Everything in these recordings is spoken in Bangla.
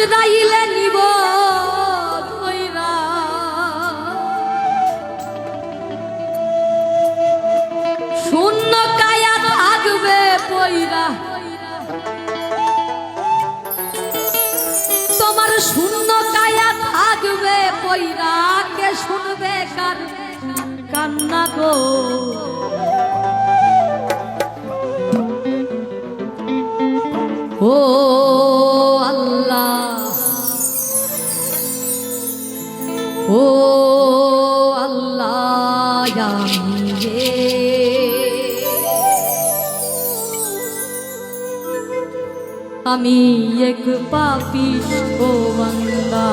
আজরাইলে নিব ধইরা শূন্য কায়া থাকবে পয়রা তোমার শূন্য কায়া থাকবে পয়রা কে শুনবে কার কান্না গো ও আল্লাহ ও আল্লাহ আমি এক পাপিষ্ঠ বান্দা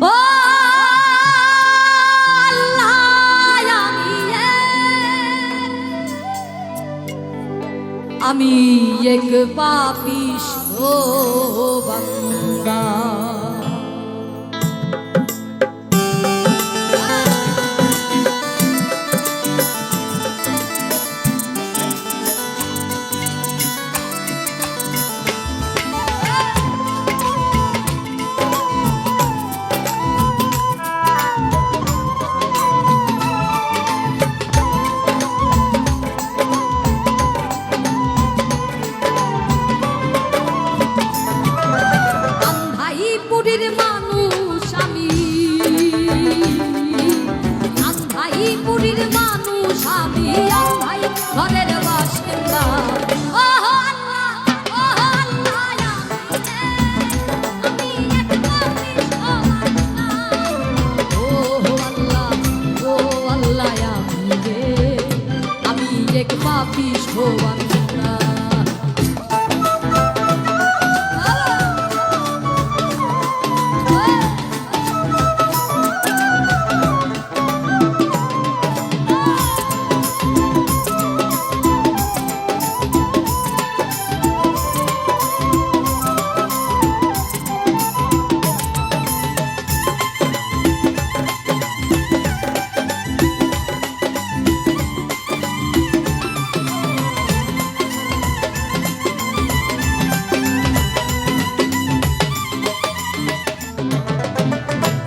ও আমি এক পাপিষ্ঠ বান্দা মানুষ আমি আন্ধাইপুরীর মানুষ আমি আন্ধাই ঘরের বাসিন্দা ও আল্লাহ ও আল্লাহ আমি এক পাপিষ্ঠ বান্দা ও আল্লাহ ও আল্লাহ আমি এক পাপিষ্ঠ বান্দা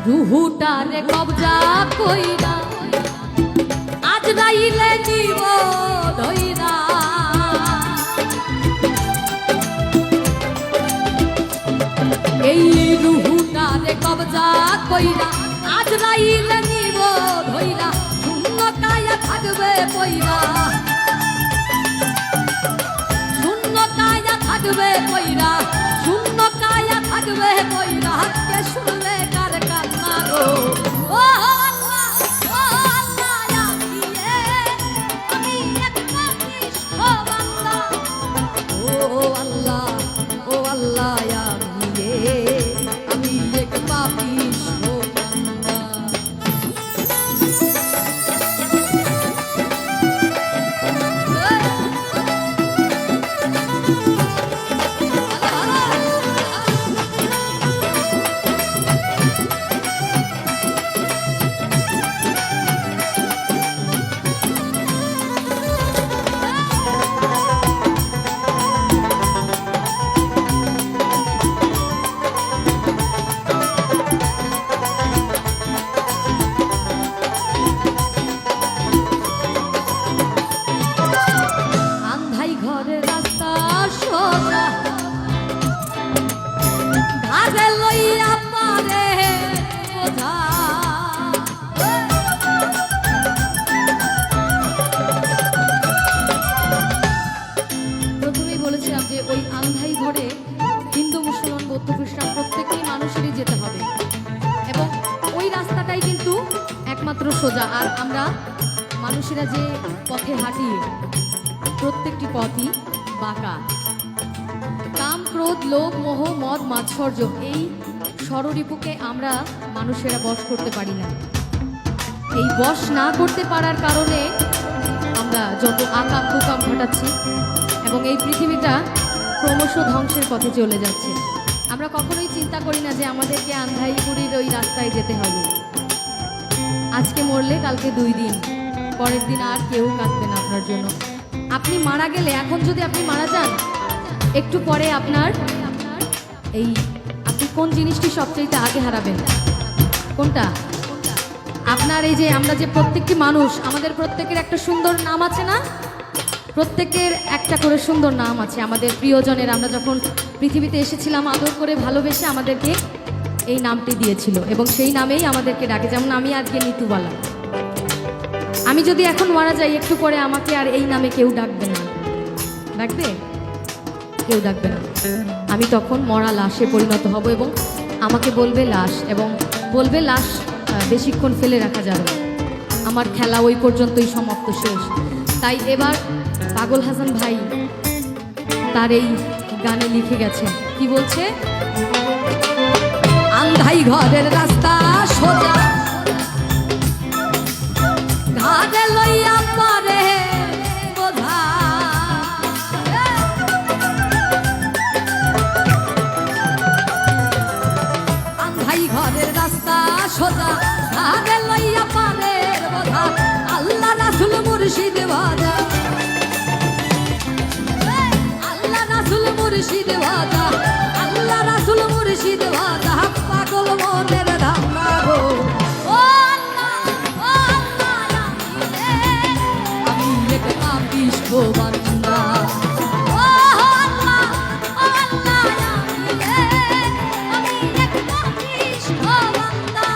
রুহুটারে কবজা কইরা আজরাইলে নিব ধইরা এই রুহুটারে কবজা কইরা আজরাইলে নিব ধইরা শূন্য কায়া থাকবে পয়রা শূন্য কায়া থাকবে পয়রা শূন্য কায়া থাকবে পয়রা কে শুনলে কার কান্না গো ও আল্লাহ ও আল্লাহ আমি এক পাপিষ্ঠ বান্দা ও আল্লাহ ও আল্লাহ আমি এক পাপিষ্ঠ বান্দা সোজা আর আমরা মানুষেরা যে পথে হাঁটি প্রত্যেকটি পথই বাঁকা কাম ক্রোধ লোভ মোহ মদ মাৎসর্য এই ষড়রিপুকে আমরা মানুষেরা বশ করতে পারি না এই বশ না করতে পারার কারণে আমরা যত আকাম কুকাম ঘটাচ্ছি এবং এই পৃথিবীটা ক্রমশ ধ্বংসের পথে চলে যাচ্ছে আমরা কখনোই চিন্তা করি না যে আমাদেরকে আন্ধাইপুরীর ওই রাস্তায় যেতে হবে আজকে মরলে কালকে 2 দিন পরের দিন আর কেউ কাঁদবে না আপনার জন্য আপনি মারা গেলে এখন যদি আপনি মারা যান একটু পরে আপনার এই আপনি কোন জিনিসটি সবচেয়ে আগে হারাবেন? কোনটা? আপনার এই যে আমরা যে প্রত্যেকটি মানুষ, আমাদের প্রত্যেকের একটা সুন্দর নাম আছে না? প্রত্যেকের একটা করে সুন্দর নাম আছে। আমাদের প্রিয়জনের, আমরা যখন পৃথিবীতে এসেছিলাম আদর করে ভালোবেসে আমাদেরকে এই নামটি দিয়েছিল এবং সেই নামেই আমাদেরকে ডাকে। যেমন আমি আজকে নিতুবালা, আমি যদি এখন মারা যাই একটু পরে আমাকে আর এই নামে কেউ ডাকবে না। ডাকবে? কেউ ডাকবে না। আমি তখন মরা লাশে পরিণত হব এবং আমাকে বলবে লাশ, এবং বলবে লাশ বেশিক্ষণ ফেলে রাখা যাবে না। আমার খেলা ওই পর্যন্তই সমাপ্ত, শেষ। তাই এবার পাগল হাসান ভাই তার এই গানে লিখে গেছেন, কি বলছে? আন্ধাই ঘরের রাস্তা সোজা, ঘাটে লইয়া পরে বোঝা, আন্ধাই ঘরের রাস্তা সোজা, ঘাটে লইয়া পরে বোঝা, আল্লাহ রাসূল মুর্শিদ ভাজা, আল্লাহ রাসূল মুর্শিদ ভাজা, আল্লাহ রাসূল মুর্শিদ ভাজা, পাগল মনের ধান্দা গো। ও আল্লাহ, ও আল্লাহ, আমি এক পাপিষ্ঠ বান্দা। ও আল্লাহ, ও আল্লাহ, আমি এক পাপিষ্ঠ বান্দা।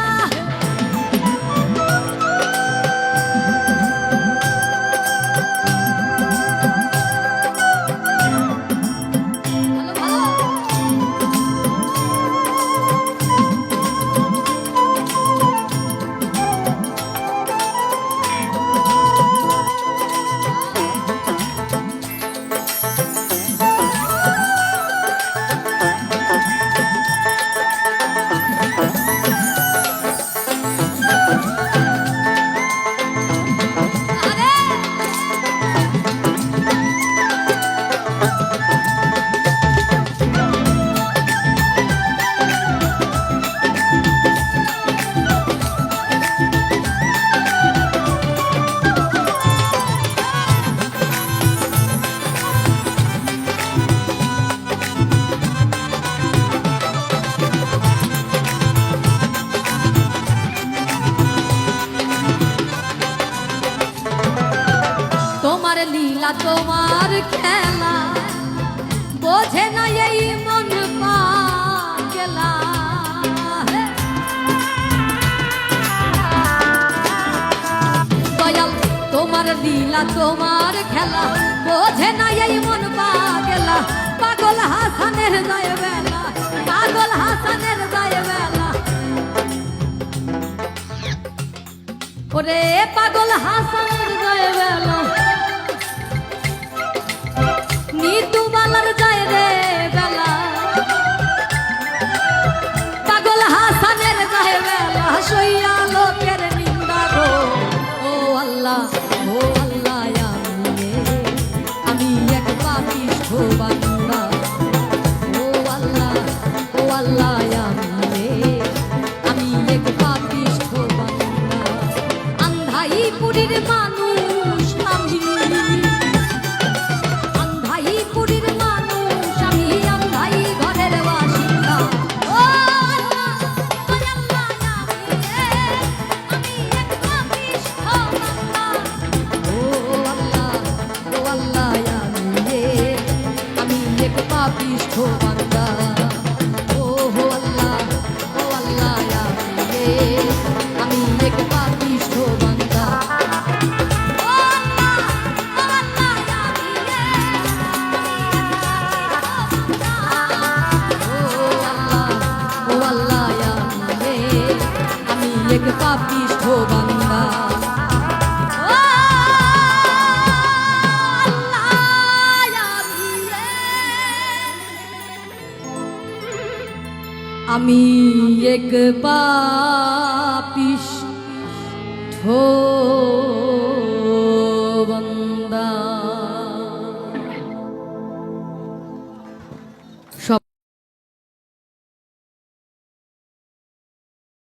তোমার লীলা তোমার খেলা বোঝে না এই মন পাগলা, দয়াল তোমার লীলা তোমার খেলা বোঝে না এই মন পাগলা, পাগল হাসানের যায় বেলা, পাগল হাসানের যায় বেলা, ওরে পাগল হাসানের যায় বেলা, নিতুবালার যায় রে বেলা, পাগল হাসানের যায় বেলা, সইয়া লোকের নিন্দা গো। ও আল্লাহ, ও আল্লাহ, আমি এক পাপিষ্ঠ বান্দা। ও আল্লাহ, ও আল্লাহ, আমি এক পাপিষ্ঠ বান্দা। আন্ধাইপুরীর মানুষ আমি, আন্ধাইপুরীর মানুষ আমি, আন্ধাই ঘরের বাসিন্দা। ও আল্লাহ, ও আল্লাহ, আমি এক পাপিষ্ঠ বান্দা। ও আল্লাহ, ও আল্লাহ, আমি এক পাপিষ্ঠ বান্দা। ও আল্লাহ, ও আল্লাহ, আমি এক পাপিষ্ঠ বান্দা। এক পাপিষ্ঠ বান্দা। আমি এক পাপিষ্ঠ